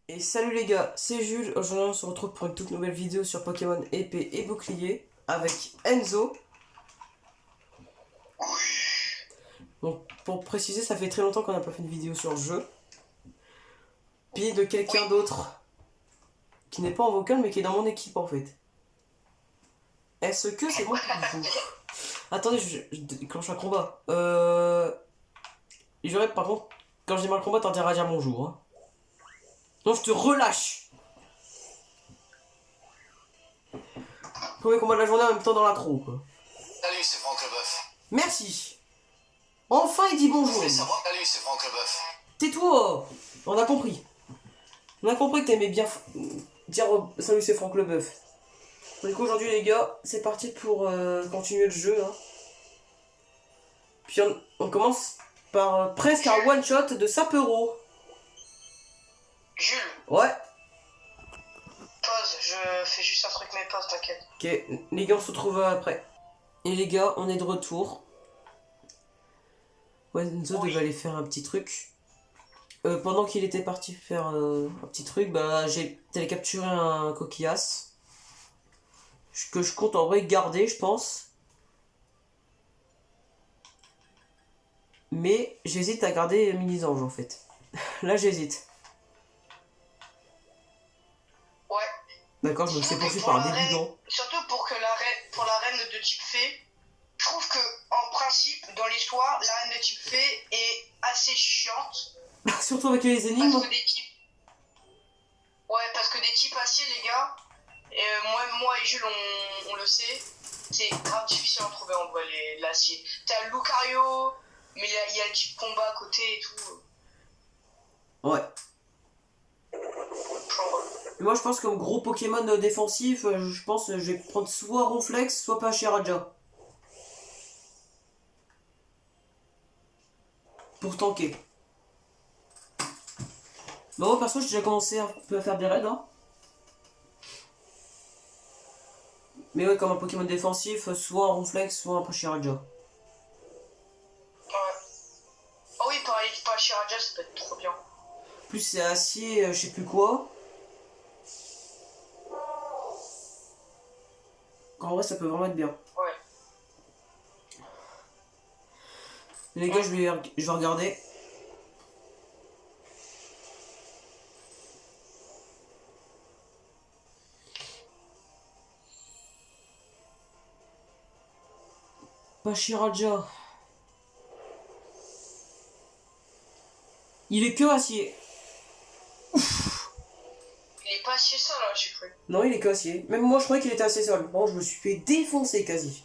Et salut les gars, c'est Jules. Aujourd'hui on se retrouve pour une toute nouvelle vidéo sur Pokémon épée et bouclier avec Enzo. Donc pour préciser, ça fait très longtemps qu'on n'a pas fait une vidéo sur le jeu. Puis de quelqu'un d'autre qui n'est pas en vocal mais qui est dans mon équipe en fait. Est-ce que c'est bon pour vous? Attendez, je déclenche un combat. J'aurais par contre, quand je démarre le combat, t'en diras à dire bonjour. Hein. Non, je te relâche. Premier combat de la journée en même temps dans l'intro quoi. Salut, c'est Franck Leboeuf. Merci. Enfin il dit bonjour. Salut, c'est Franck Leboeuf. Tais-toi. On a compris. On a compris que t'aimais bien dire salut c'est Franck Leboeuf. Du coup aujourd'hui les gars, c'est parti pour continuer le jeu. Hein. Puis on commence par presque un one shot de Sapero. Jules, Ouais. pause, je fais juste un truc mais pause, t'inquiète. Ok, les gars on se retrouve après. Et les gars, on est de retour. Ouais, Enzo devait aller faire un petit truc. Pendant qu'il était parti faire un petit truc, bah j'ai télécapturé un coquillas. Que je compte en vrai garder, je pense. Mais j'hésite à garder Mini-Ange en fait. Là j'hésite. Ouais. D'accord, je me fais poursuivre par un débutant. Surtout pour la reine de type fée, je trouve que en principe, dans l'histoire, la reine de type fée est assez chiante. Surtout avec les énigmes. Parce que des types. Ouais, parce que des types acier, les gars, moi et Jules, on le sait, c'est grave difficile à trouver en vrai, l'acier. T'as Lucario, mais il y a le type combat à côté et tout. Ouais. Genre, Et moi je pense comme gros Pokémon défensif, je pense que je vais prendre soit Ronflex, soit Pachiraja. Pour tanker. Bon, moi perso j'ai déjà commencé un peu à faire des raids. Hein. Mais ouais, comme un Pokémon défensif, soit un Ronflex, soit un Pachiraja. ouais. Oh oui, pareil, Pachiraja, ça peut être trop bien. Plus c'est acier, je sais plus quoi. En vrai, ça peut vraiment être bien. Ouais. Les gars, je vais regarder. Pachiraja. Il est que acier. Il est pas assez ça là, j'ai cru. Non, il est que acier. Même moi, je croyais qu'il était assez sol. Bon, je me suis fait défoncer quasi.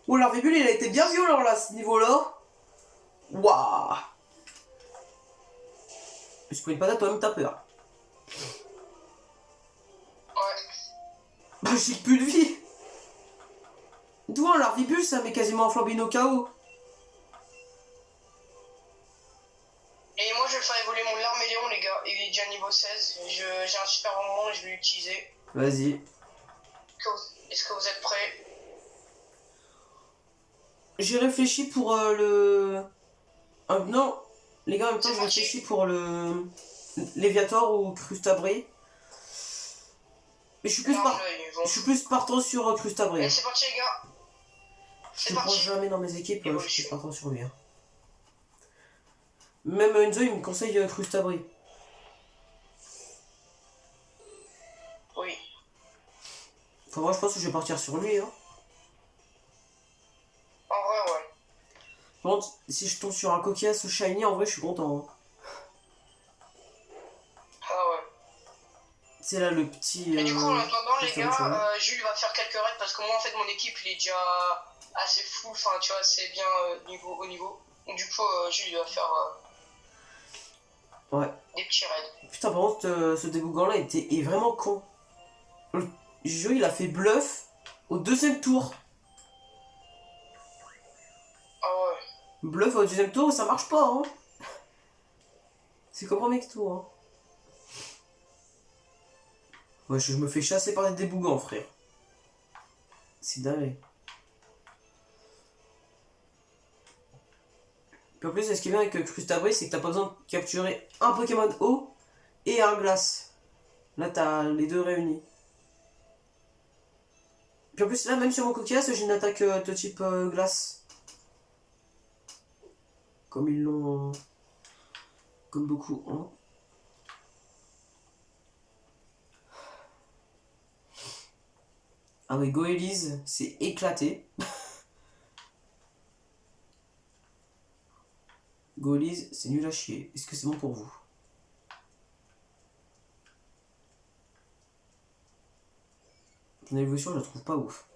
Oh, l'arvibule, il a été bien violent là, à ce niveau-là. Waouh. Je prends une patate, toi-même, t'as peur. Ouais. Bah, j'ai plus de vie. Toi, l'arvibule, ça met quasiment un flambino KO. Et moi, je vais faire évoluer mon Larméléon, les gars. Il est déjà niveau 16. J'ai un super moment et je vais l'utiliser. Vas-y. Est-ce que vous êtes prêts? J'ai réfléchi pour le... non, les gars, en même temps, j'ai réfléchi pour le... Léviator ou Crustabri. Mais je suis plus partant sur Crustabri. Allez, c'est parti, les gars. Je ne prends jamais dans mes équipes, je suis plus partant sur lui. Hein. Même Enzo, il me conseille Crustabri. Oui. Enfin, moi, je pense que je vais partir sur lui. Hein. En vrai, ouais. Par contre, si je tombe sur un coquillage ou shiny, en vrai, je suis content. Hein. Ah ouais. C'est là le petit... Et du coup, en attendant, les gars, Jules va faire quelques raids parce que moi, en fait, mon équipe, il est déjà assez full. Enfin, tu vois, c'est bien au niveau. Donc, du coup, Jules, il va faire ouais. des petits raids. Putain, par contre, ce débougan-là est vraiment con. Le jeu, il a fait bluff au deuxième tour. Ah ouais. Bluff au deuxième tour, ça marche pas, hein. C'est comme un mec tout, hein. Ouais, je me fais chasser par des débougants, frère. C'est dingue. Puis en plus, ce qui est bien avec Crustabris, c'est que t'as pas besoin de capturer un Pokémon eau et un glace. Là, t'as les deux réunis. Puis en plus, là, même sur mon Coquias, j'ai une attaque de type glace. Comme ils l'ont... Comme beaucoup ont. Ah ouais, Goélise, c'est éclaté. Goélise, c'est nul à chier. Est-ce que c'est bon pour vous? Son évolution, je la trouve pas ouf.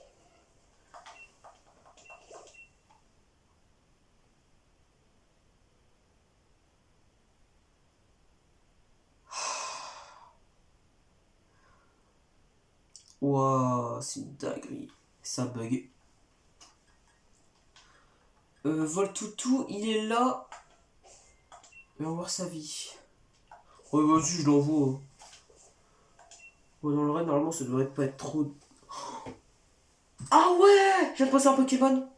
Wouah, c'est une dinguerie. Ça bug. Voltoutou, il est là. On va voir sa vie. Ouais, vas-y, je l'envoie. Ouais, dans le raid, normalement, ça devrait pas être trop... Ah ouais! Je viens de passer un Pokémon.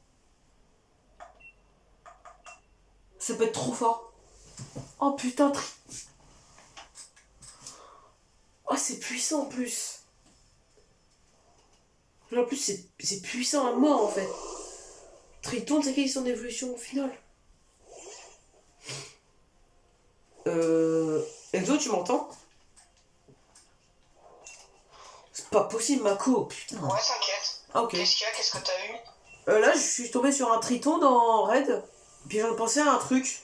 Ça peut être trop fort. Oh putain, oh, c'est puissant en plus. En plus, c'est puissant à mort en fait. Triton, c'est quelle est son évolution au final? Enzo, tu m'entends? C'est pas possible, Mako, putain. Ouais, t'inquiète. Ah, ok. Qu'est-ce qu'il y a? Qu'est-ce que t'as eu? Là, je suis tombé sur un Triton dans Raid. Puis j'en ai pensé à un truc.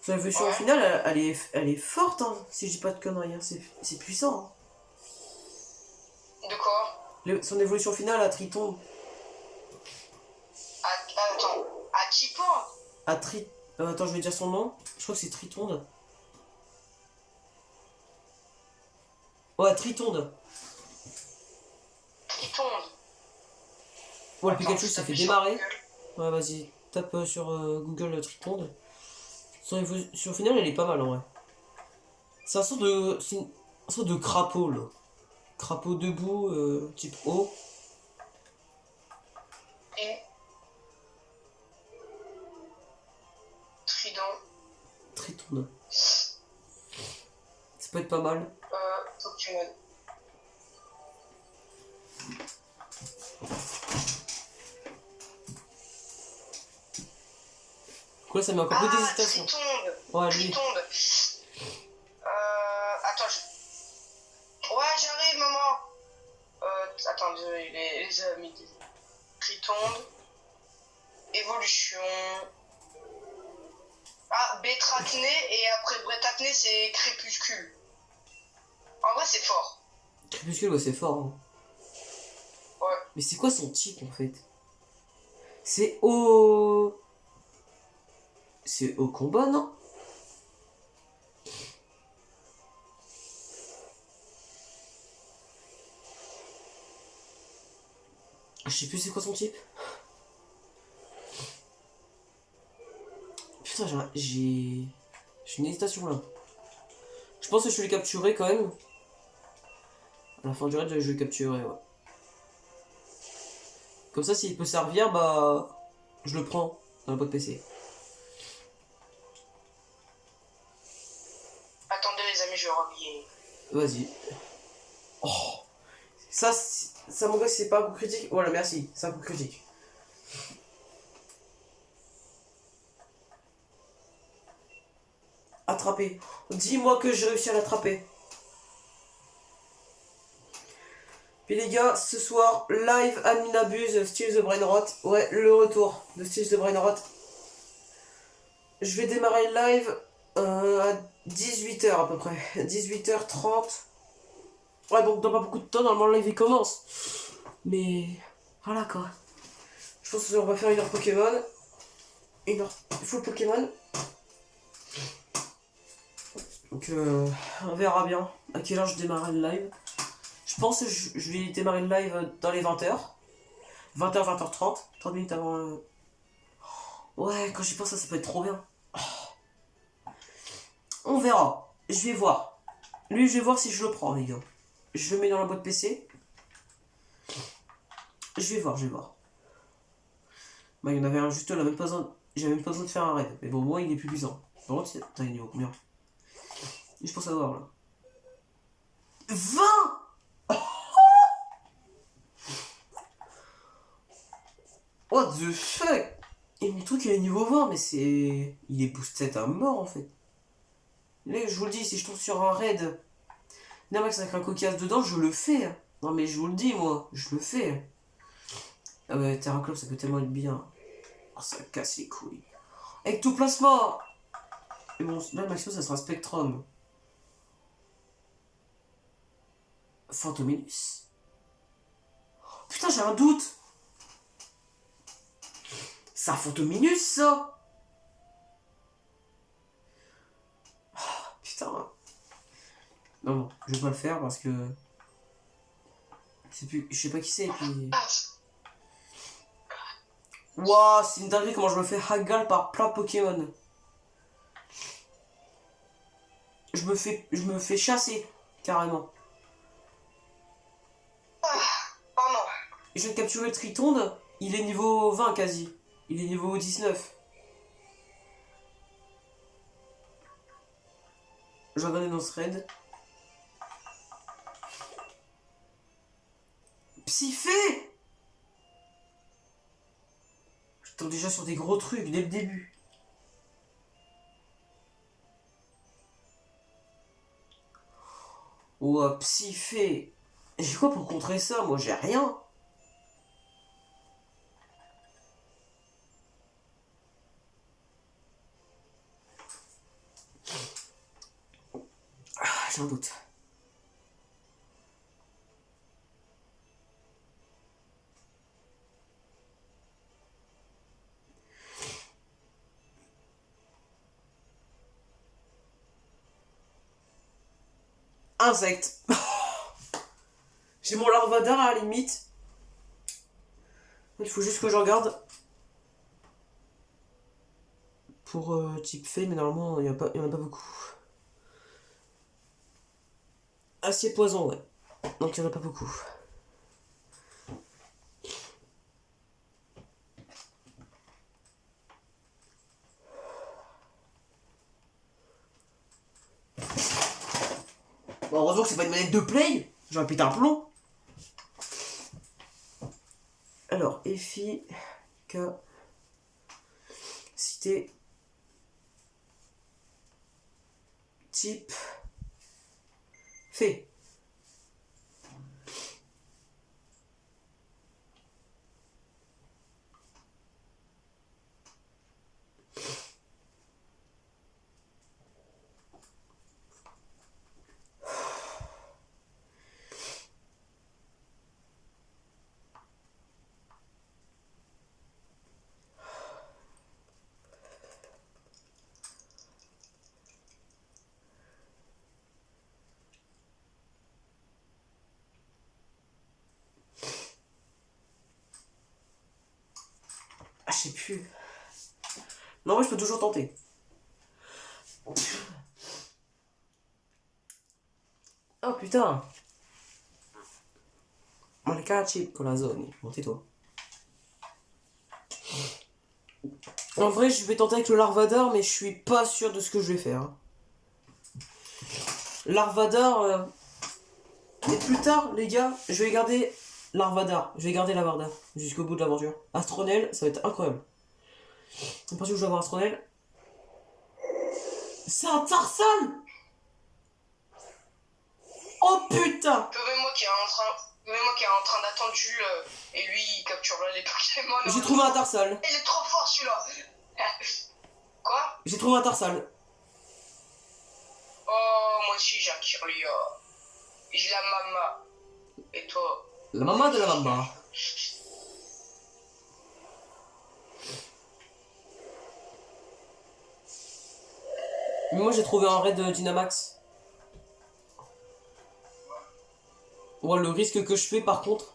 Son évolution Ouais. finale, elle est forte, hein, si je dis pas de conneries. Hein. C'est puissant. De quoi? Son évolution finale à Triton. Attends. À Chipo? Attends, je vais dire son nom. Je crois que c'est Tritonde. Ouais, Tritonde. Tritonde. Ouais, le Attends, Pikachu je s'est fait t'appuie sur démarrer. Google. Ouais, vas-y, tape sur Google Tritonde. Son évolution finale, elle est pas mal en vrai. C'est un sort de crapaud là. Crapaud debout, type O. Et Trident. Tritonde. Ça peut être pas mal. Pokémon. Quoi, ça met encore peu d'hésitation. Tritonde. Ouais, lui. Tritonde. Attends, ouais, j'arrive, maman. Attends, désolé, les amis. Tritonde. Évolution. Ah, Bétracné et après Brétacné, c'est Crépuscule. En vrai, c'est fort. Crépuscule, ouais, c'est fort. Hein. Ouais. Mais c'est quoi son type en fait? C'est au... C'est au combat, non? Je sais plus c'est quoi son type. Putain, j'ai une hésitation là. Je pense que je vais le capturer quand même. À la fin du raid, je vais le capturer, ouais. Comme ça, s'il peut servir, bah... Je le prends dans la boîte PC. Attendez, les amis, je vais relier. Vas-y. Oh. Ça, mon gars, c'est pas un coup critique. Voilà, merci. C'est un coup critique. Attraper. Dis-moi que j'ai réussi à l'attraper. Puis les gars, ce soir, live Adminabuse, Steal the Brainrot. Ouais, le retour de Steal the Brainrot. Je vais démarrer le live à 18h à peu près. 18h30. Ouais, donc dans pas beaucoup de temps, normalement le live il commence. Mais voilà quoi. Je pense qu'on va faire une heure Pokémon. Une heure full Pokémon. Donc on verra bien à quelle heure je démarre le live. Je pense que je vais démarrer le live dans les 20h. 20h, 20h30. 30 minutes avant le... Ouais, quand j'y pense, ça peut être trop bien. On verra. Je vais voir. Lui, je vais voir si je le prends, les gars. Je le mets dans la boîte PC. Je vais voir. Bah, il y en avait un juste là, même pas besoin. J'ai même pas besoin de faire un raid. Mais bon, moi, il est plus puissant. Par contre, t'as un niveau combien? Je pense savoir là. 20. What the fuck? Et mon truc il est niveau 20, mais c'est... Il est boosted à mort en fait. Là, je vous le dis, si je tombe sur un raid, Dynamax avec un cocasse dedans, je le fais. Hein. Non mais je vous le dis moi, je le fais. Ah ouais, Terra Club ça peut tellement être bien. Oh, ça casse les couilles. Ectoplasma. Et bon, là le maximum ça sera Spectrum. Phantominus. Putain j'ai un doute. C'est un Phantominus ça. Putain. Non, je vais pas le faire parce que... Je sais pas qui c'est et puis... Waouh, c'est une dinguerie comment je me fais haggle par plein de Pokémon. Je me fais chasser, carrément. Pardon. Je viens de capturer le Tritonde, il est niveau 20 quasi. Il est niveau 19. Je vais regarder dans ce raid. Psyphé! Je tombe déjà sur des gros trucs dès le début. Oh, Psyphé! J'ai quoi pour contrer ça? Moi, j'ai rien. Ah, j'ai un doute. Insecte. J'ai mon Larvadar à la limite. Il faut juste que je regarde. Pour type fée, mais normalement il n'y en a pas beaucoup. Acier poison, ouais. Donc il n'y en a pas beaucoup. Bon, heureusement que c'est pas une manette de play. J'aurais pété un plomb. Alors, Effie, K, cité, type, fait. Ah, je sais plus. Non, moi je peux toujours tenter. Oh putain. Malika chip con la zone. Bon, tais-toi. En vrai, je vais tenter avec le Larvador, mais je suis pas sûr de ce que je vais faire. Larvador. Et plus tard, les gars, je vais garder Larvadar. Je vais garder Larvadar jusqu'au bout de l'aventure. Astronel, ça va être incroyable. À partir où je vais avoir Astronel. C'est un Tarsal! Oh putain! Moi qui est en train d'attendre Jules et lui il capture les Pokémon. J'ai trouvé un Tarsal. Il est trop fort celui-là. Quoi? J'ai trouvé un Tarsal. Oh, moi aussi j'ai un Kirlia. J'ai la mama. Et toi? La maman de la maman. Mais moi j'ai trouvé un raid de Dynamax. Ouais, le risque que je fais par contre.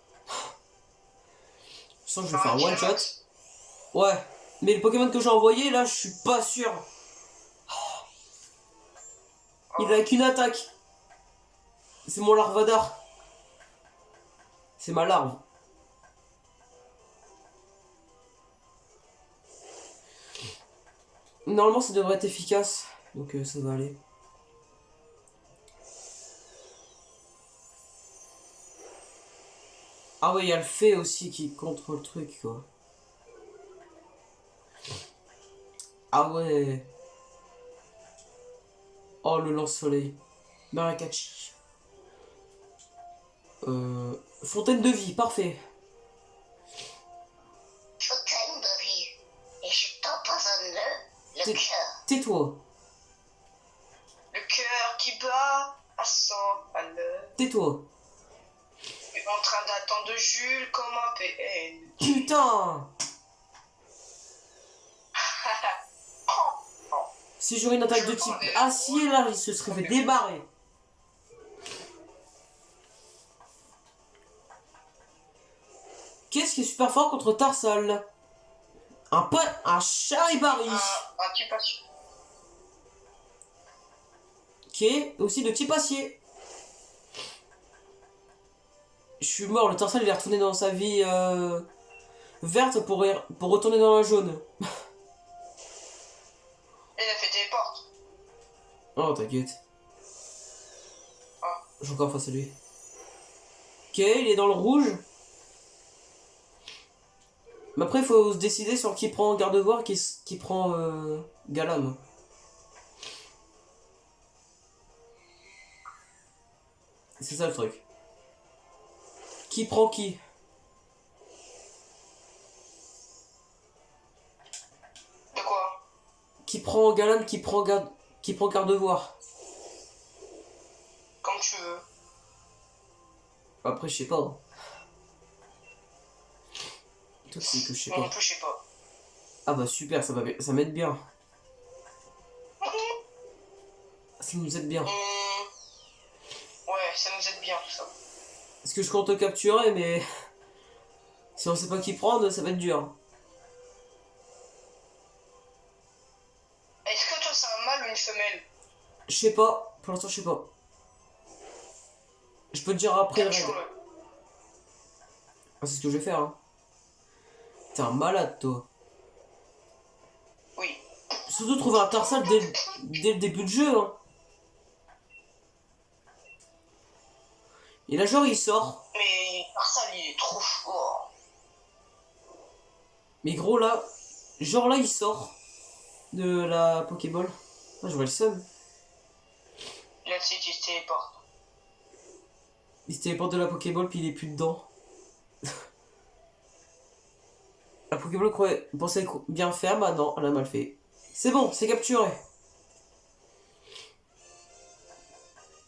Je sens que je vais faire un one shot. Ouais. Mais le Pokémon que j'ai envoyé là, je suis pas sûr. Il a qu'une attaque. C'est mon Larvadar. C'est ma larve. Normalement, ça devrait être efficace. Donc ça va aller. Ah ouais, il y a le fait aussi qui contre le truc, quoi. Ah ouais. Oh, le lance-soleil. Marakachi. Fontaine de vie, parfait. Fontaine de vie. Et je t'empoisonne le T'es- cœur. Tais-toi. Le cœur qui bat à 100 à l'heure. Tais-toi. Je suis en train d'attendre Jules comme un PN. Putain. Si j'aurais une attaque de type acier, là, il se serait fait débarrer. Qu'est-ce qui est super fort contre Tarsal? Un Charibari. Un type acier. Qui est aussi de type acier. Je suis mort, le Tarsal il est retourné dans sa vie verte pour retourner dans la jaune. Il a fait des portes. Oh, t'inquiète. Ah. J'ai encore face à lui. Ok, il est dans le rouge. Mais après, il faut se décider sur qui prend Gardevoir et qui prend Galam. C'est ça le truc. Qui prend qui? De quoi? Qui prend Galam, qui prend Gardevoir? Comme tu veux. Après, je sais pas. Toi, c'est que je sais Moi non pas. plus, je sais pas. Ah bah super, ça m'aide bien. Ça nous aide bien. Ouais, ça nous aide bien tout ça. Parce que je compte te capturer, mais si on sait pas qui prendre, ça va être dur. Est-ce que toi c'est un mâle ou une femelle? Je sais pas, pour l'instant je sais pas. Je peux te dire après le raid. Capture-le. Ah, c'est ce que je vais faire. Hein. T'es un malade toi. Oui. Surtout trouver un Tarsal dès le début de jeu. Hein. Et là genre il sort. Mais Tarsal il est trop fort. Mais gros là, genre là il sort de la Pokéball. Ah, je vois le seum. Là tu sais, tu te téléportes. Il se téléporte de la Pokéball puis il est plus dedans. La Pokéball pensait bien faire, bah non, elle a mal fait. C'est bon, c'est capturé.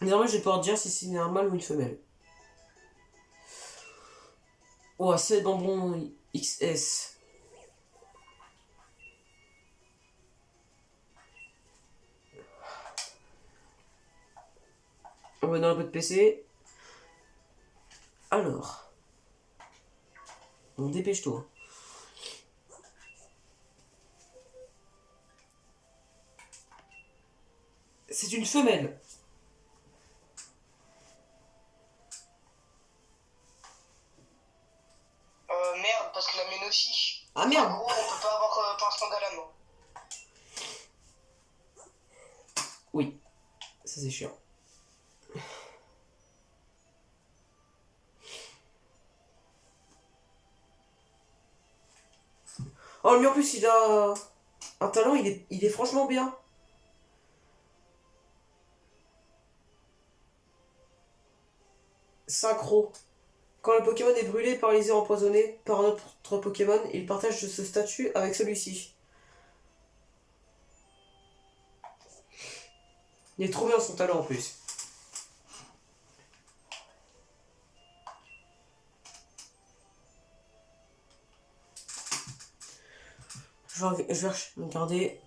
Désormais, je vais pouvoir dire si c'est un mâle ou une femelle. Oh, c'est bonbon XS. On va dans un peu de PC. Alors. Bon, dépêche-toi. C'est une femelle. Merde, parce que la mienne aussi. Ah merde. En gros, on peut pas avoir pincement galam. Oui, ça c'est chiant. Oh, lui en plus, il a un talent, il est franchement bien. Synchro. Quand le Pokémon est brûlé, paralysé, empoisonné par un autre Pokémon, il partage ce statut avec celui-ci. Il est trop bien son talent en plus. Je vais regarder.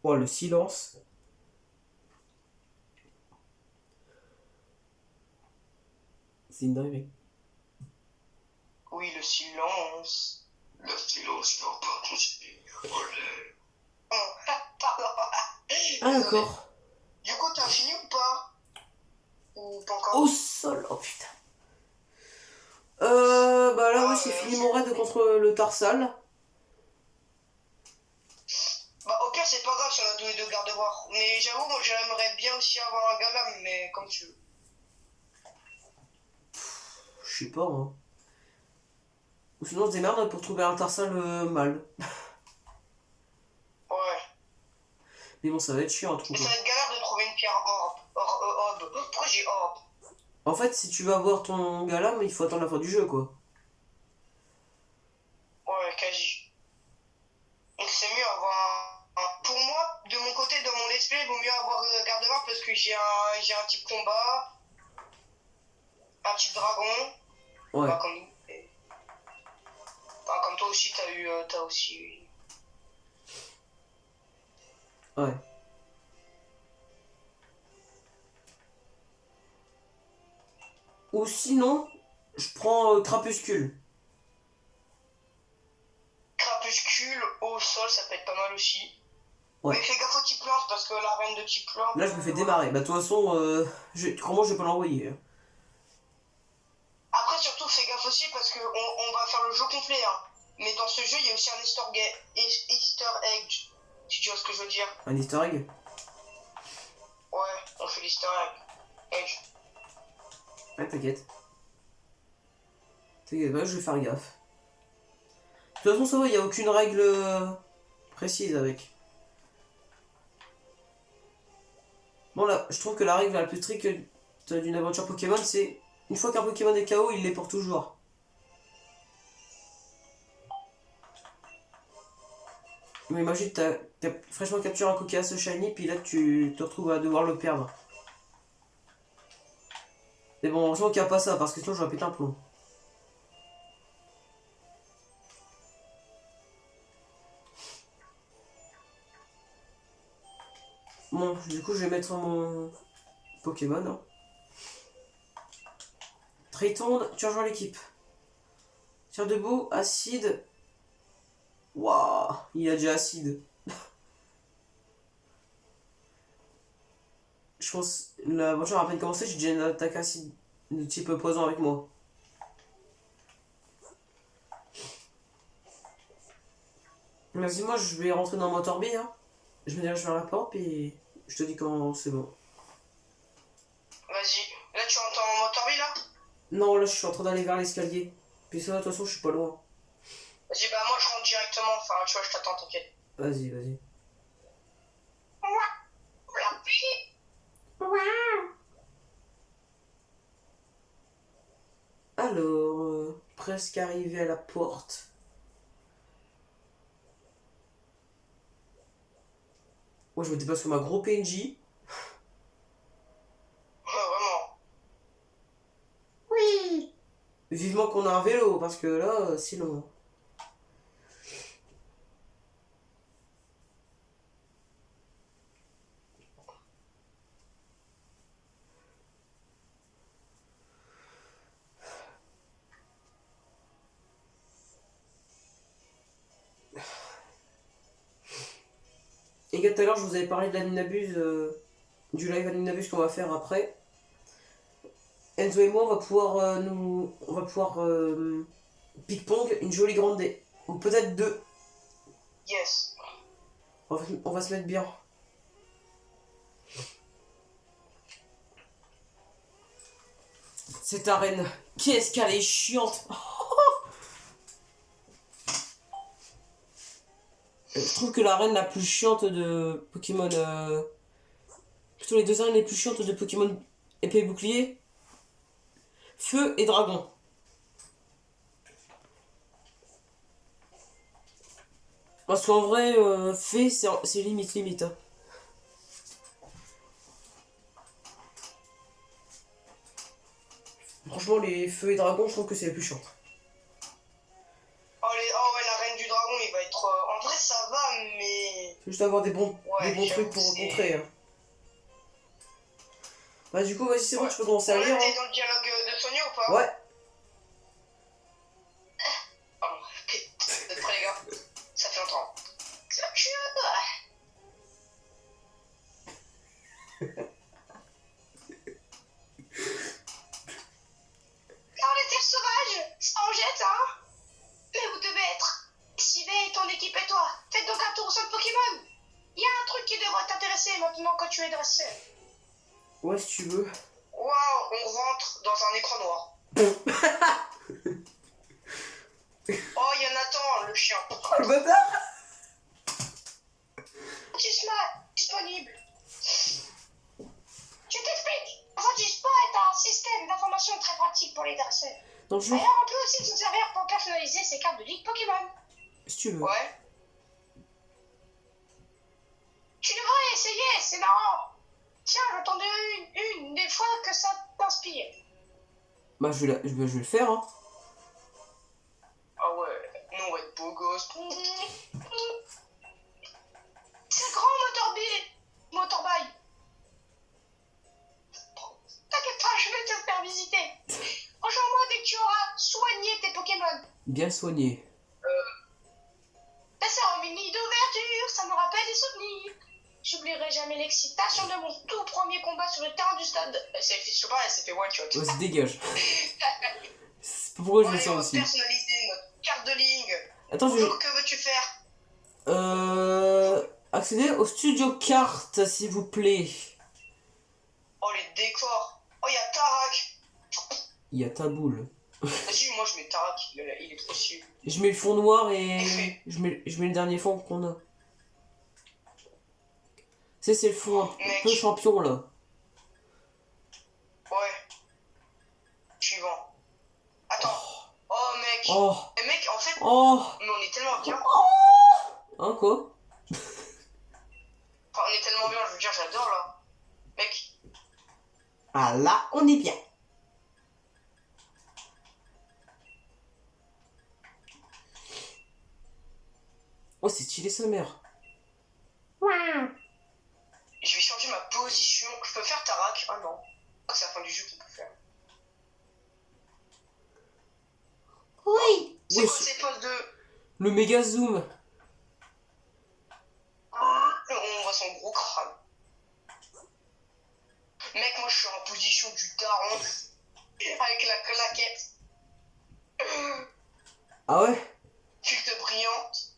Oh, le silence. C'est une dinguerie. Oui, le silence. Le silence n'a pas conseillé. Oh, pardon. Ah, Désolé. d'accord. Du coup, t'as fini ou pas? Ou pas encore? Au sol, oh putain. Bah là, ouais, j'ai fini mon raid contre le Tarsal. Bah, au pire, c'est pas grave si on a tous les deux garde-voir. Mais j'avoue, moi, j'aimerais bien aussi avoir un galam, mais comme tu veux. Je sais pas, hein. Ou sinon, on se démerde pour trouver un Tarsal mâle. Ouais. Mais bon, ça va être chiant à Mais trouver. ça va être galère de trouver une pierre orbe. Orbe. Pourquoi j'ai orbe? En fait, si tu veux avoir ton galam, il faut attendre la fin du jeu, quoi. Ouais, quasi. Donc c'est mieux avoir Pour moi, de mon côté, dans mon esprit, il vaut mieux avoir garde-voir parce que j'ai un type combat, un type dragon. Ouais. Pas comme nous. Enfin, comme toi aussi, t'as aussi... Ouais. Ou sinon, je prends Crapuscule. Crapuscule au sol, ça peut être pas mal aussi. Ouais. Mais fais gaffe au type lance parce que la reine de type lance... Là, je me fais démarrer. Bah, de toute façon, comment je vais pas l'envoyer, hein. Après, surtout, fais gaffe aussi parce qu'on va faire le jeu complet. Hein. Mais dans ce jeu, il y a aussi un Easter egg. Tu vois ce que je veux dire? Un easter egg. Ouais, on fait l'Easter egg. Ouais, t'inquiète. T'inquiète pas, je vais faire gaffe. De toute façon, ça va, il n'y a aucune règle précise avec. Bon, là, je trouve que la règle la plus stricte d'une aventure Pokémon, c'est une fois qu'un Pokémon est KO, il l'est pour toujours. Mais imagine, t'as fraîchement capturé un Coqueace Shiny, puis là, tu te retrouves à devoir le perdre. Mais bon, heureusement qu'il n'y a pas ça, parce que sinon, j'aurais pété un plomb. Bon, du coup, je vais mettre mon Pokémon. Hein. Triton, tu rejoins l'équipe. Tire debout, acide. Waouh, il a déjà acide. Je pense, l'aventure a à peine commencé, j'ai déjà une attaque acide de type poison avec moi. Vas-y, moi je vais rentrer dans mon tourbi, hein. Je me dirige vers la porte et je te dis quand c'est bon. Vas-y. Là, tu entends mon motorbi, là? Non, là je suis en train d'aller vers l'escalier. Puis ça, de toute façon, je suis pas loin. Vas-y, bah moi, je rentre directement. Enfin, tu vois, je t'attends, t'inquiète. Vas-y, vas-y. Alors, presque arrivé à la porte. Moi, je me déplace comme un gros PNJ. Vraiment. Oui. Vivement qu'on a un vélo, parce que là, sinon... Et tout à l'heure, je vous avais parlé de l'Aninabuse, du live Aninabuse qu'on va faire après. Enzo et moi, on va pouvoir ping-pong une jolie grande dé. Ou peut-être deux. Yes. On va se mettre bien. Cette arène, qu'est-ce qu'elle est chiante. Je trouve que l'arène la plus chiante de Pokémon... Plutôt les deux arènes les plus chiantes de Pokémon épée et bouclier. Feu et dragon. Parce qu'en vrai, fée, c'est limite. Hein. Franchement, les feux et dragons, je trouve que c'est les plus chiantes. Oh ouais, la reine du dragon, il va être... En vrai, ça va, mais... Faut juste avoir des bons Ouais, trucs pour j'avoue, rencontrer. Hein. Bah du coup, vas-y, c'est bon, Ouais. tu peux commencer à lire. T'es Hein. dans le dialogue de Sonia ou pas? Ouais. Pardon. Ok, vous êtes prêts les gars? Ça fait longtemps. Ça tue. Dans les terres sauvages, ça en jette, hein? Mais vous devez être Sivé et ton équipe et toi. Faites donc un tour au centre Pokémon. Il y a un truc qui devrait t'intéresser maintenant que tu es dressé. Ouais, si tu veux. Waouh, on rentre dans un écran noir. Oh, il y a Nathan, le chien. Oh, le bâtard! Gisma disponible. Je t'explique. En fait, Gisma est un système d'information très pratique pour les dresseurs. Non, je D'ailleurs, on peut aussi s'en servir pour personnaliser ses cartes de ligue Pokémon. si tu veux. Ouais. Tu devrais essayer, c'est marrant. Tiens, j'entendais une des fois que ça t'inspire. Bah, je vais le faire. Hein. Ah ouais, nous on va être beau gosse. C'est grand motorbike. T'inquiète pas, je vais te faire visiter. Rejoins-moi dès que tu auras soigné tes Pokémon. Bien soigné. La cérémonie d'ouverture, ça me rappelle des souvenirs. J'oublierai jamais l'excitation de mon tout premier combat sur le terrain du stade. Je sais pas, elle s'est fait one shot. Ouais, se dégage. C'est pas pourquoi je le Ouais, sens on va aussi. personnaliser notre carte de ligne. Attends, Bonjour, que veux-tu faire? Accédez au studio carte, s'il vous plaît. Oh, les décors. Oh, il y a Tarak. Il y a ta boule. Vas-y, moi je mets Tarak, il est trop su. Je mets le fond noir et Effet. je mets le dernier fond qu'on a. C'est le fond un Mec. peu champion là. Ouais. Suivant. Attends. Oh, mec. Oh, Mais mec, en fait, oh, mais on est tellement bien. hein quoi? Enfin, on est tellement bien, je veux dire, j'adore là. Mec, Ah là, on est bien. Oh, c'est stylé sa mère. je vais changer ma position. Je peux faire Tarak? Ah non. Ah, c'est la fin du jeu qu'on peut faire. Oui. C'est Oui, quoi ces poses de. le méga zoom. On voit son gros crâne. Mec, moi je suis en position du daron. Avec la claquette. Ah ouais? Filtre brillante.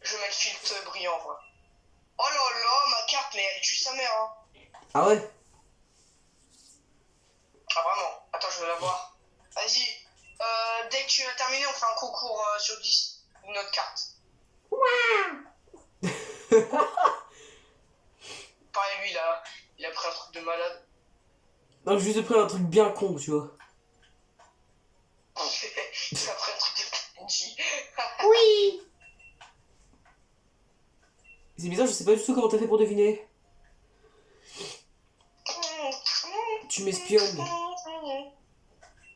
Je vais mettre filtre brillant, moi. Oh là là, ma carte, mais elle tue sa mère, hein. Ah ouais? Ah vraiment. Attends, je vais la voir. Vas-y. Dès que tu as terminé, on fait un concours sur 10. Notre carte. Pareil, lui, il a pris un truc de malade. Non, j'ai juste pris un truc bien con, tu vois. Il a pris un truc de PNJ. Oui. C'est bizarre, je sais pas du tout comment t'as fait pour deviner. Tu m'espionnes.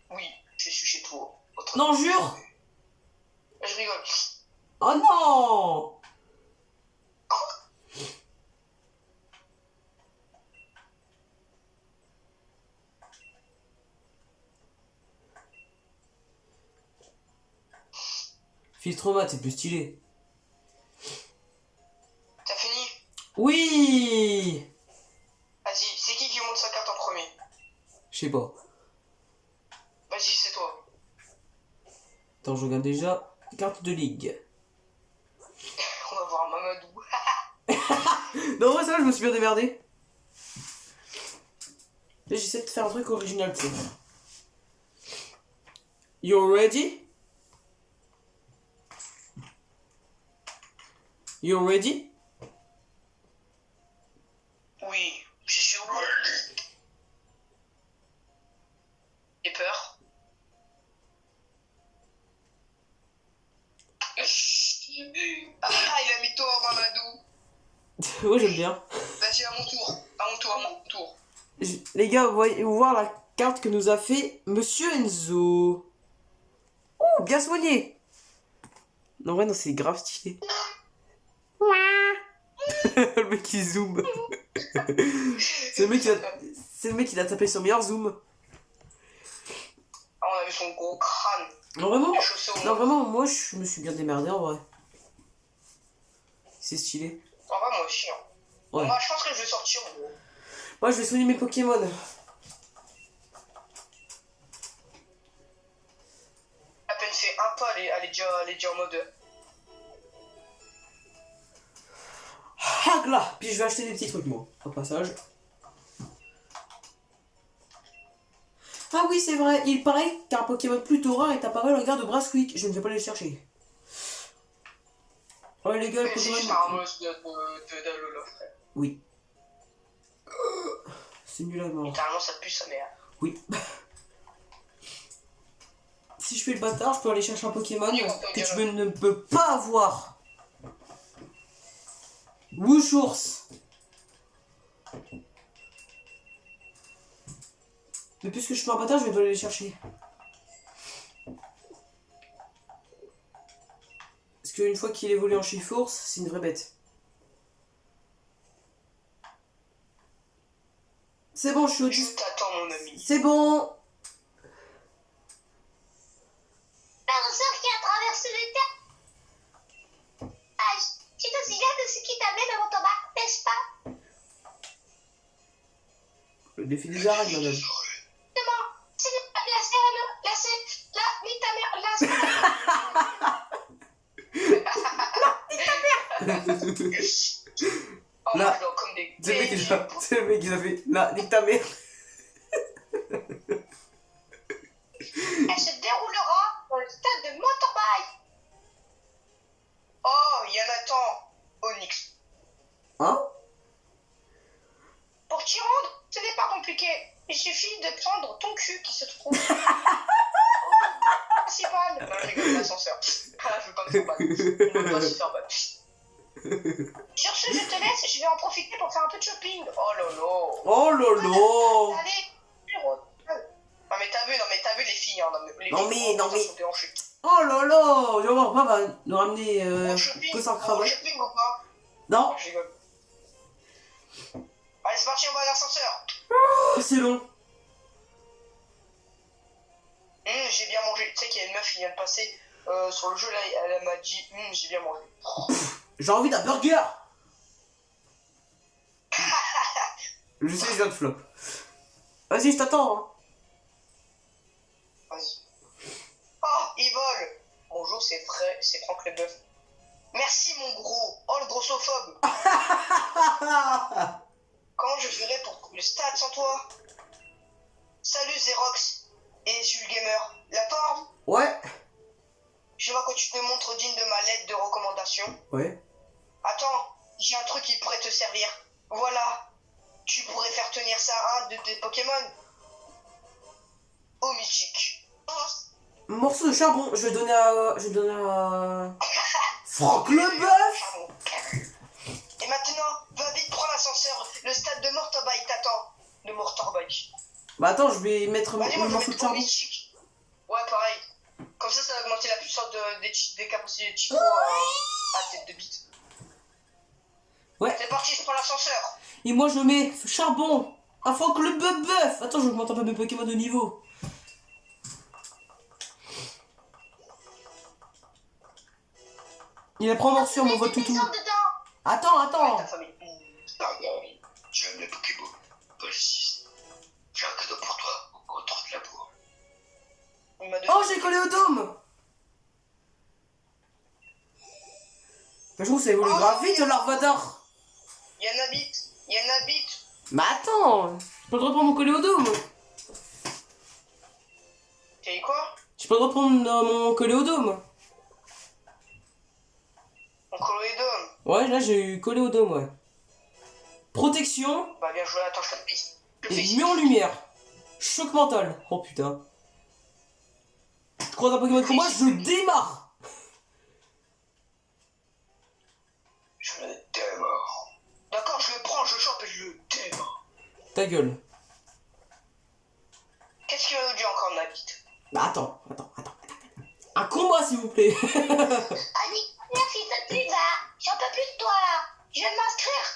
Oui, je suis chez toi. Non, jure. Je rigole. Oh non. Filtre mat, c'est plus stylé. T'as fini? Oui. Vas-y, c'est qui monte sa carte en premier? Je sais pas. Vas-y, c'est toi. Attends, je regarde déjà. Carte de ligue. On va voir Mamadou. Non, ouais, ça, je me suis bien démerdé. Là, j'essaie de faire un truc original, tu sais. You ready? You ready? Oui, je suis ready. J'ai peur. Ah, il a mis toi, Mamadou. Ouais, j'aime bien. Vas-y, à mon tour. À mon tour, à mon tour. Les gars, voyez voir la carte que nous a fait Monsieur Enzo. Oh, bien soigné. Non, ouais, non, c'est grave stylé. Le mec qui zoome. C'est le mec qui a tapé son meilleur zoom. Ah, on a vu son gros crâne. Non vraiment, Les chaussées au non moins. vraiment, moi je me suis bien démerdé en vrai. C'est stylé. En vrai, moi aussi. Hein. Ouais. Moi, je pense que je vais sortir, gros. Moi je vais soigner mes Pokémon. À peine fait un pas, elle est déjà en mode. Hack là. Puis je vais acheter des petits trucs moi, au passage. Ah oui c'est vrai, il paraît qu'un Pokémon plutôt rare est apparu dans la gare de Brunswick. Je ne vais pas les chercher. Ouais les gars, le C'est Pokémon... juste un monstre d'Alola, frère. Oui. C'est nul à mort. Littéralement, ça pue sa mère. Oui. Si je fais le bâtard, je peux aller chercher un Pokémon que tu ne peux pas avoir. Wushours. Mais puisque je fais un bâtard, je vais devoir aller les chercher. Parce qu'une fois qu'il évolue en Chifours, c'est une vraie bête. C'est bon, je suis au 10. Je t'attends, mon ami. C'est bon. L'ascenseur qui a traversé le temps. Ah, tu te souviens de ce qui t'amène à Motoba, n'est-ce pas? Le défi des arènes, madame. Justement, c'est Oh, Là, moi, je dois comme des. C'est le mec qui a fait. Là, nique ta mère. Elle se déroulera dans le stade de Motorbike. Oh, Yanatan, Onyx. Hein? Pour t'y rendre, ce n'est pas compliqué. Il suffit de prendre ton cul qui se trouve au principal. Non, je rigole, l'ascenseur. Ah, je veux pas me faire battre. Je veux pas se faire battre. Sur ce, je te laisse. Je vais en profiter pour faire un peu de shopping. Oh lolo. Oh lolo. Allez, bureau. Non mais t'as vu les filles, hein, les Non, filles, mais- sont déhanchées. Oh lolo. Je vais voir, papa va nous ramener Mon shopping, que sans mon cravate. shopping ou pas? Non, Je rigole. Allez, c'est parti, on va à l'ascenseur. c'est long. J'ai bien mangé. Tu sais qu'il y a une meuf qui vient de passer sur le jeu là, elle m'a dit j'ai bien mangé. J'ai envie d'un burger. Je sais, je viens de flop. Vas-y, je t'attends. Hein. Vas-y. Oh, il vole. Bonjour, c'est Franck Leboeuf. Merci mon gros. Oh, le grossophobe. Comment je ferais pour le stade sans toi? Salut Xerox et Jules Gamer. La forme? Ouais. Je vois que tu te montres digne de ma lettre de recommandation. Ouais. Attends, j'ai un truc qui pourrait te servir. Voilà. Tu pourrais faire tenir ça à un de tes Pokémon. Oh, mythique. Morceau de charbon, je vais donner à. Franck Leboeuf. Et maintenant, va vite prendre l'ascenseur. Le stade de Motorbike t'attend. De Motorbike. Bah attends, je vais mettre Vas-y, moi mon je vais morceau de mettre au charbon. mythique. Ouais, pareil. Comme ça va augmenter la puissance des capacités de Chico à tête de bite. Ouais. C'est parti, je prends l'ascenseur. Et moi je mets charbon à Franck Leboeuf. Attends, j'augmente un peu mes Pokémon de niveau. Il a pris morsure mon vote toutou. Attends, Ouais, attends. ta famille. Pardon, tu aimes les Pokémon. Police. J'ai un cadeau pour toi, au retour de la bourre. Il m'a donné. Oh, j'ai collé au dôme. Je trouve que ça évolue grave vite, l'Arvador. Il y a un habit. Mais attends, j'ai pas le droit de reprendre mon collé au dôme. T'as dit quoi? J'ai pas le droit de prendre mon collé au dôme. On colloïdome. Ouais, là j'ai eu collé au dôme, ouais. Protection Bah, bien joué, attends, je te pisse. et mur en lumière. Choc mental. Oh putain. Tu crois un Pokémon comme moi, je démarre. Je le démarre. D'accord, je le prends, je le chope et je le démarre. Ta gueule. Qu'est-ce qu'il va nous dire encore, Nabit? Bah attends. Un combat s'il vous plaît. Annie, fils de pute, là. J'en peux plus de toi, là. Je viens de m'inscrire.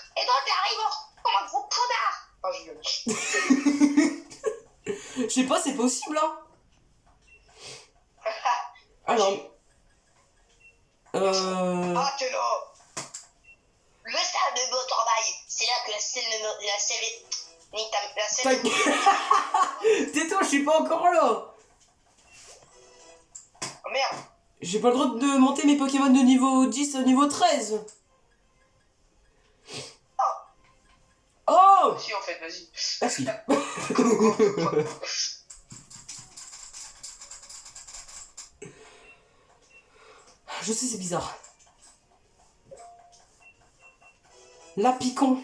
sais pas, c'est possible, hein. Alors... Ah, t'es là. Le stade de Botorbaï, c'est là que la scène est... La scène... Tais-toi, je suis pas encore là. Oh merde. J'ai pas le droit de monter mes Pokémon de niveau 10 au niveau 13. Oh! Si, en fait, vas-y. Merci. Je sais, c'est bizarre. Lapicon.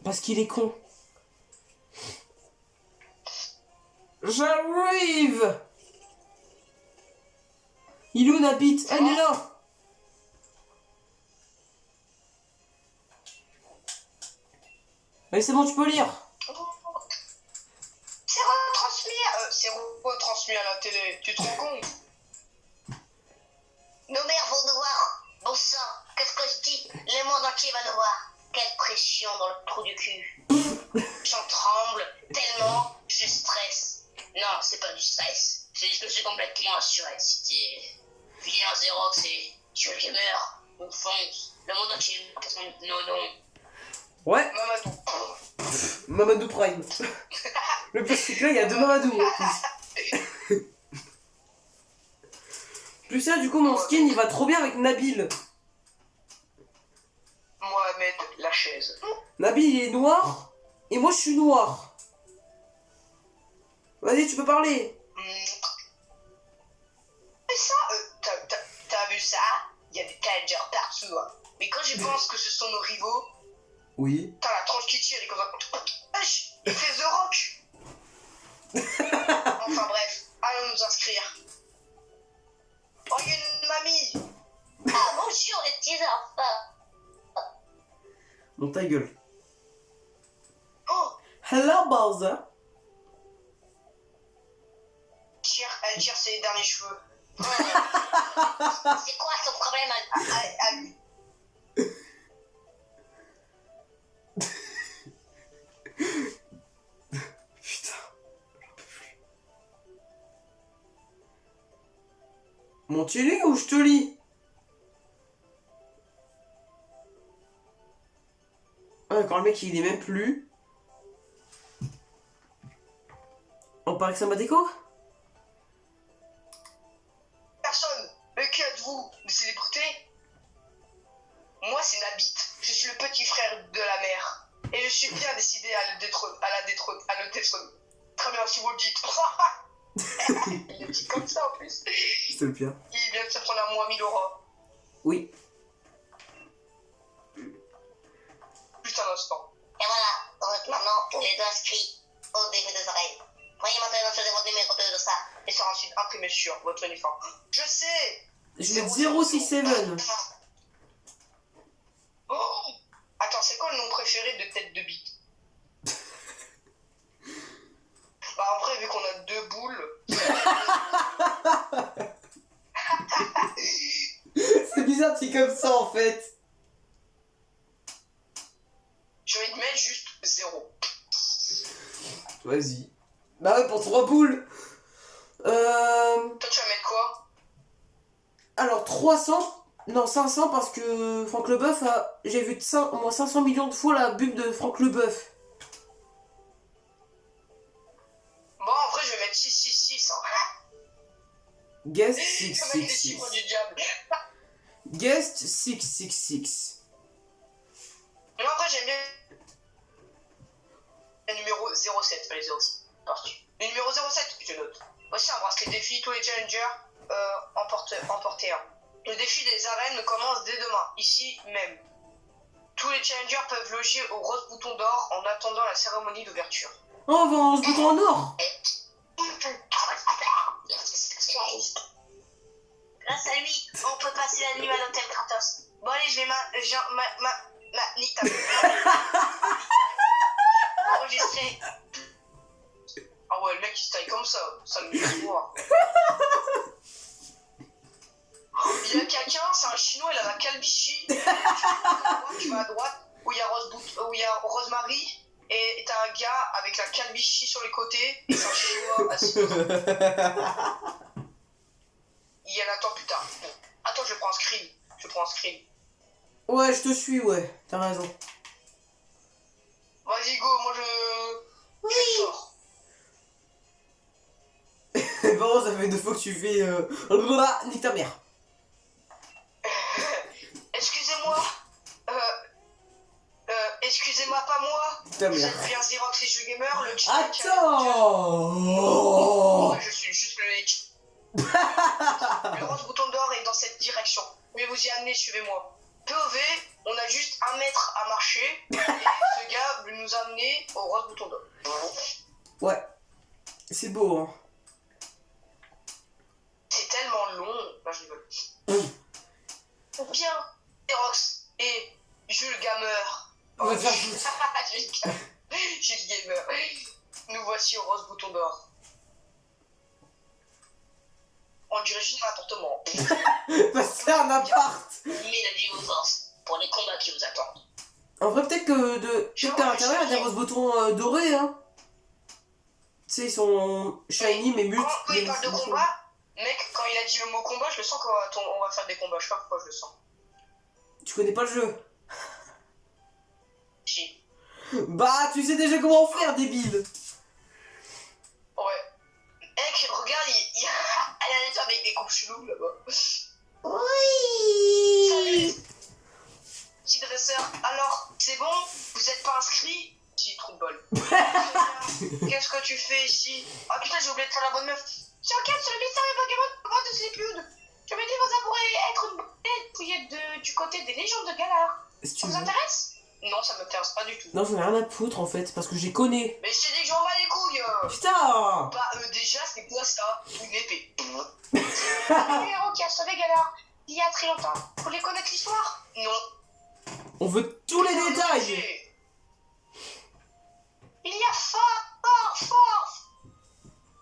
Parce qu'il est con. J'arrive! Il est où Nabit? Elle est là! Allez, c'est bon, tu peux lire. C'est retransmis à la télé. Tu te rends compte? Nos mères vont nous voir. Bon sang, qu'est-ce que je dis? Le monde entier va nous voir. Quelle pression dans le trou du cul. J'en tremble tellement, je stresse. Non, c'est pas du stress. C'est juste que je suis complètement assuré. C'était Julien Xerox et Tuer le Gamer. On fonce. Le monde entier va nos noms. Ouais, Mamadou. Mamadou Prime. Le pire, c'est que là, il y a deux Mamadou en plus. Plus ça, du coup, mon skin, il va trop bien avec Nabil. Mohamed la chaise. Nabil, il est noir, et moi, je suis noir. Vas-y, tu peux parler. Mais ça, t'as vu ça? Il y a des challengers partout. Hein. Mais quand je pense que ce sont nos rivaux, Oui. t'as la tranche qui tire et comme ça. Wesh, il fait The Rock. Enfin bref, allons nous inscrire. Oh, il y a une mamie. Ah, bonjour les petits enfants. Bon, ta gueule. Oh, Hello, Bowser. elle tire ses derniers cheveux. C'est quoi ton problème À lui. Putain. Bon, tu lis ou je te lis? Ah, d'accord, le mec, il est même plus. On parle que ça m'a déco? Personne. Mais qui êtes-vous? Des célébrités? Moi, c'est Nabit. Je suis le petit frère de la mère. Et je suis bien décidé à le détrôner. Très bien, si vous le dites. Il le dit comme ça en plus. C'est le pire. Il vient de se prendre à moi 1000 euros. Oui. Juste un instant. Et voilà, donc maintenant, les deux inscrits au début des oreilles. Voyez maintenant sur votre numéro 2 de ça. Et sera ensuite imprimé sur votre uniforme. Je sais. Je vais 067. Oh. Attends, c'est quoi le nom préféré de Tête de Bite? Bah en vrai, vu qu'on a deux boules... C'est bizarre, c'est comme ça en fait. Je vais te mettre juste 0. Vas-y. Bah ouais, pour 3 boules. Toi, tu vas mettre quoi? Alors 300. Non, 500 parce que Franck Leboeuf a... J'ai vu au moins 500 millions de fois la pub de Franck Leboeuf. Bon, en vrai, je vais mettre 666. Hein. Guest Je vais mettre les 666. chiffres du diable. Guest 666. Mais en vrai, j'aime bien le numéro 07. Allez, 07. Parti. Le numéro 07, je note. Voici un bracelet défi. Tous les challengers emportez un. Le défi des arènes commence dès demain, ici même. Tous les challengers peuvent loger au rose bouton d'or en attendant la cérémonie d'ouverture. Oh, on va en se bouton en or. Grâce à lui, on peut passer la nuit à l'hôtel gratos. Bon allez, je vais nique ta enregistrer. Ah ouais, le mec il se taille comme ça me fait voir. Il y a quelqu'un, c'est un chinois, il a la calvitie. Tu vas à droite, où il y a Rosemary. et t'as un gars avec la calvitie sur les côtés et un chinois assis. Il y en a attend plus tard. Bon. Attends, je prends un screen. Ouais, je te suis, ouais. T'as raison. Vas-y, go, moi je sors. Bon, ça fait 2 fois que tu fais... Nique ta mère. Excusez-moi. Excusez-moi, pas moi. Ta Vous mère. êtes bien Xerox et Jeux Gamer, le chat. Attends. Moi, je suis juste le H. Le rose bouton d'or est dans cette direction. Je vais vous y amener, suivez-moi. POV, on a juste 1 mètre à marcher. Et ce gars veut nous amener au rose bouton d'or. Ouais. C'est beau, hein. C'est tellement long. Là, je rigole. Bien, Xerox et Jules Gamer. On va te faire foutre. Jules Gamer. Nous voici au rose bouton d'or. On dirait juste un appartement. Bah, c'est un appart. Mélodie aux forces pour les combats qui vous attendent. En vrai, peut-être qu'à l'intérieur, il y a des rose boutons dorés, hein. Tu sais, ils sont shiny, mais mute. Quand il parle de combat, mec, quand il a dit le mot combat, je le sens qu'on va faire des combats. Je sais pas pourquoi je le sens. Tu connais pas le jeu. Si. Bah, tu sais déjà comment faire, débile. Ouais. Mec, regarde, il y a un état avec des coupes cheloues là-bas. Oui. Salut, petit dresseur. Alors, c'est bon? Vous êtes pas inscrit? Si, trop de bol. Qu'est-ce que tu fais ici? Ah putain, j'ai oublié de faire la bonne meuf. J'enquête sur le mystérieux Pokémon de Slipwood. Je me dis que ça pourrait être une bête fouillette du côté des légendes de Galar. Si tu Ça vous veux. intéresse? Non, ça m'intéresse pas du tout. Non, j'en ai rien à foutre en fait, parce que je les connais. Mais c'est des gens mal les couilles. Putain. Bah, déjà, c'est quoi ça? Une épée. C'est un héros qui a sauvé Galar il y a très longtemps. Vous voulez connaître l'histoire? Non. On veut tous les détails. Il y a fort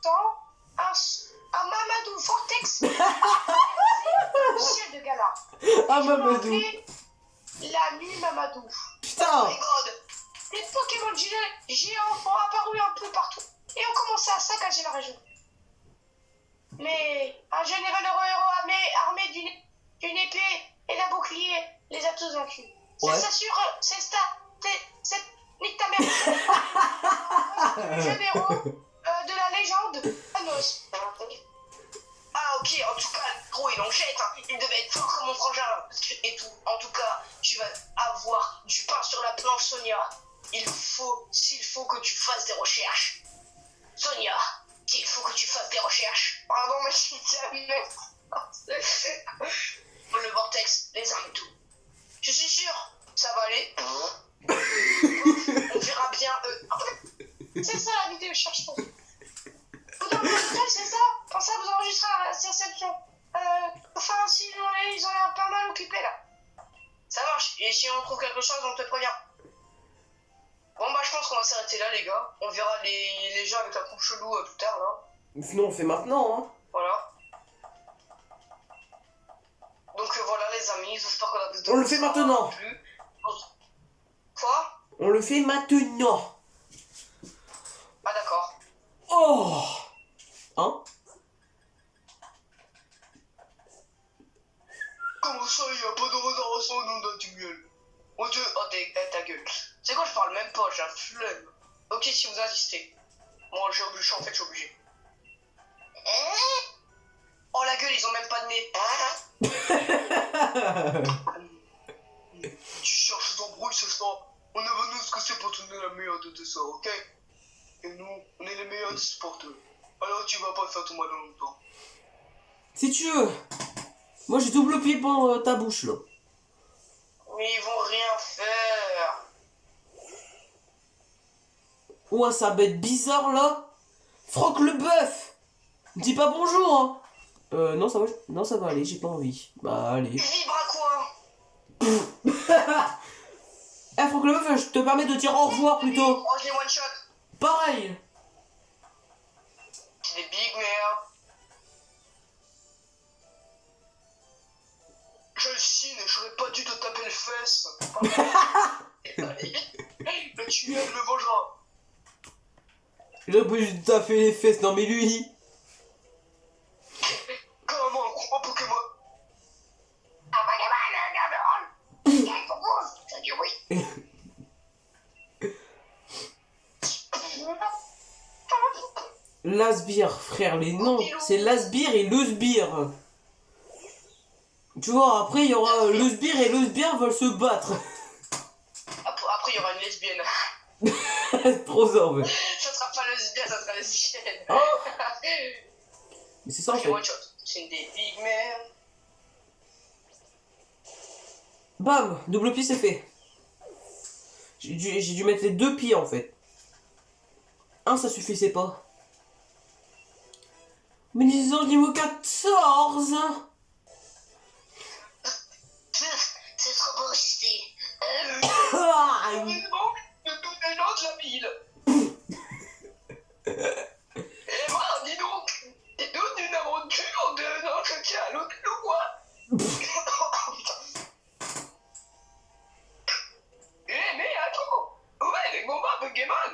temps, un Mamadou Vortex le ciel de Galar. Ah, Ils l'ont Mamadou. appelé la nuit Mamadou. Oh Putain. my god! Les Pokémon géants ont apparu un peu partout et ont commencé à saccager la région. Mais un général héros armé d'une épée et d'un bouclier les a tous vaincus. Ouais. C'est ça sûr, c'est ça, c'est nique ta mère. Le jeune héros de la légende Thanos. Ah ok, en tout cas, gros il en jette, hein. Il devait être fort comme mon frangin. Et tout, en tout cas, tu vas avoir du pain sur la planche, Sonia. S'il faut que tu fasses des recherches. Sonia, s'il faut que tu fasses des recherches. Pardon, mais je suis jamais. Le vortex, les armes et tout. Je suis sûr, ça va aller. On verra bien. C'est ça la vidéo, je cherche pour. Vous dans le portail, c'est ça? Comme ça, vous enregistrez la réception. Enfin, si ils ont l'air pas mal occupés là. Ça marche. Et si on trouve quelque chose, on te prévient. Bon, bah, je pense qu'on va s'arrêter là, les gars. On verra les gens avec la coupe chelou plus tard là. Sinon, on fait maintenant, hein. Voilà. Donc voilà, les amis, j'espère qu'on a plus de. On le fait maintenant. Quoi? On le fait maintenant. Ah, d'accord. Oh. Hein? Comment ça, il n'y a pas de réservation au nom d'un tunnel? Oh Dieu, oh ta gueule. C'est quoi, je parle même pas, j'ai un flemme. Ok, si vous insistez. Bon, en fait, je suis obligé. Oh la gueule, ils ont même pas de nez. Tu cherches d'embrouille, c'est ça? On est venu ce que c'est pour tourner la meilleure de ça, ok? Et nous, on est les meilleurs des sporteurs. Alors tu vas pas faire ton mal longtemps. Si tu veux. Moi, j'ai double pied pour ta bouche, là. Mais ils vont rien faire. Ouais, sa bête bizarre, là. Franck le bœuf. Dis pas bonjour, hein. Non, ça va aller, j'ai pas envie. Bah, allez. Vibre à quoi? Eh, Franck le bœuf, je te permets de dire au revoir, plutôt. Oh, je les one shot. Pareil. C'est des big merde. Je le signe, j'aurais pas dû te taper les fesses. Le tueur. Julien le vengera. J'ai plus tout à fait les fesses, non mais lui. Comment un combat Pokémon? Un Pokémon, un Gameron. Ça dit oui. L'Asbire, frère, les noms, c'est l'Asbire et le Sbire. Tu vois, après il y aura le Sbire et le Sbire veulent se battre. Après, il y aura une lesbienne. Trop zorbe. Ça sera pas lesbienne, ça sera lesbienne. Oh. Mais c'est ça en Ok, fait. one shot. C'est une des big men. Bam, double pied c'est fait. J'ai dû mettre les 2 pieds en fait. Un ça suffisait pas. Mais disons niveau 14. C'est trop beau ici. Ah, Heureusement que tout est dans la pile. Et moi, dis donc, c'est toute une aventure de notre tien, l'autre le quoi. Eh mais attends, ouais les combats Pokémon.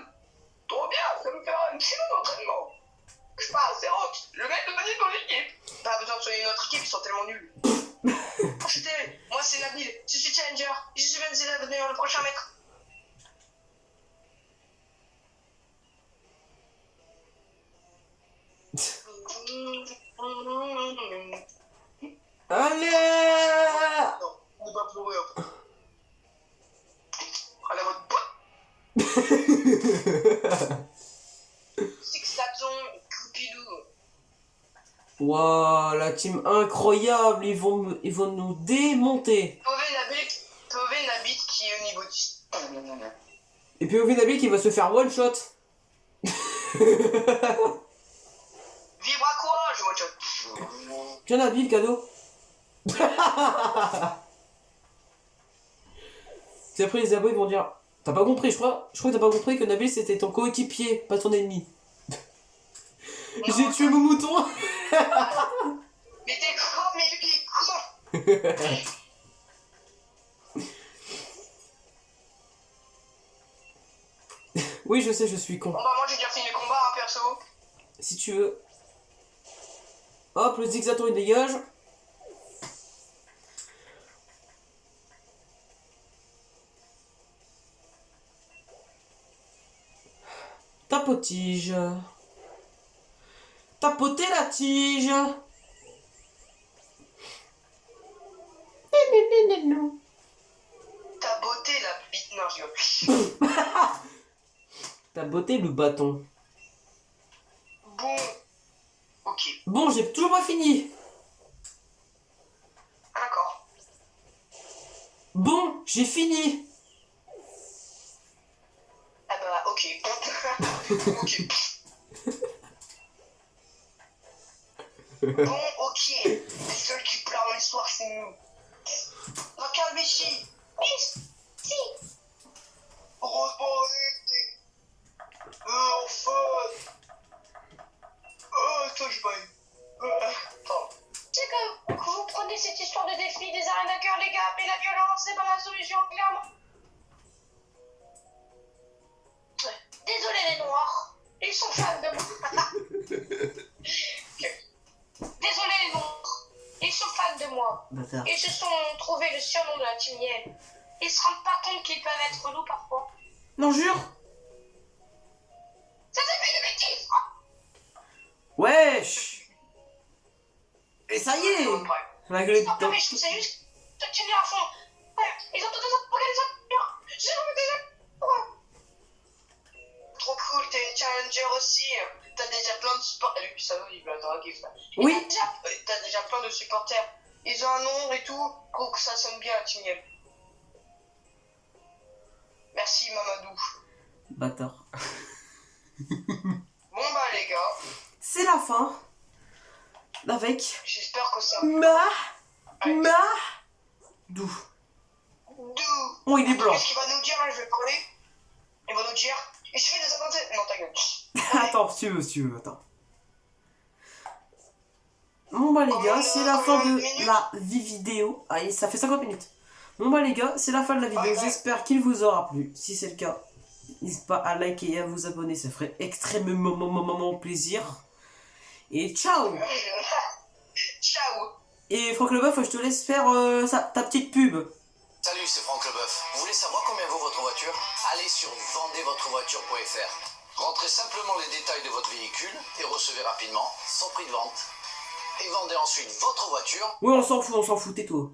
Trop bien, ça me fera un petit peu d'entraînement. Je passe, c'est Rox, je vais devenir ton équipe. Pas besoin de soigner notre équipe, ils sont tellement nuls. Enchanté, moi c'est Nabil, je suis Challenger, je suis Benzé à devenir le prochain maître. allez. Non, on ne va pas pleurer après. Allez, votre pote. Six-Saton, Coupilou. Waouh, la team incroyable, ils vont nous démonter. Pové Nabit qui est au niveau 10. Et puis Nabil qui va se faire one shot. Vibre à quoi, je one shot. Tiens Nabil, cadeau. C'est après les abonnés vont dire, t'as pas compris, je crois que t'as pas compris que Nabil c'était ton coéquipier, pas ton ennemi. J'ai tué mon mouton. Mais t'es con, mais lui il est con. Oui, je sais, je suis con. Bon bah moi j'ai déjà fini le combat, hein, perso. Si tu veux. Hop, le Zigzaton il dégage. Tapotige. Tapoter la tige. T'as botté la bite, non je rigole. T'as botté le bâton. Bon. Ok. Bon, j'ai toujours pas fini. D'accord. Bon, j'ai fini. Ah bah ok. Ok. Bon ok. Les seuls qui pleurent le soir c'est nous. Regarde Michi. Si. Heureusement enfin. Toi je vais. Attends. C'est que vous prenez cette histoire de défi des arnaqueurs, les gars, mais la violence, c'est pas la solution, clairement. Désolé les noirs, ils sont fans de moi. Désolé les noirs, ils sont fans de moi. Bâtard. Ils se sont trouvés le surnom de la team Yel. Ils se rendent pas compte qu'ils peuvent être relous parfois. Non, jure. Ça c'est fait de bêtises. Wesh. Et ça y est. La gueule est Non, dedans. mais je sais juste te tenir à fond. Ouais, ils ont tout organisé. J'ai envie de... Trop cool, t'es une challenger aussi. T'as déjà plein de supporters. Lui, ça va, il va draguer ça. Oui. T'as déjà plein de supporters. Ils ont un nom et tout. Pour que ça sonne bien la team Yel. Merci Mamadou. Bâtard. Bon bah les gars, C'est la fin. Avec j'espère que ça. D'où. D'où. Oh, il est blanc. Qu'est-ce qu'il va nous dire là? Je vais parler. Il va nous dire. Et je fais des avancées. Non, ta gueule. Attends, si tu veux, attends. Bon bah les gars, c'est la fin de la vidéo. Ah, ça fait 50 minutes. Bon bah les gars, c'est la fin de la vidéo. J'espère qu'il vous aura plu. Si c'est le cas, N'hésitez pas à liker et à vous abonner, ça ferait extrêmement plaisir. Et ciao. Ciao. Et Franck Leboeuf, je te laisse faire ta petite pub. Salut, c'est Franck Leboeuf. Vous voulez savoir combien vaut votre voiture? Allez sur vendezvotrevoiture.fr. Rentrez simplement les détails de votre véhicule et recevez rapidement son prix de vente. Et vendez ensuite votre voiture. Ouais, on s'en fout, tais-toi.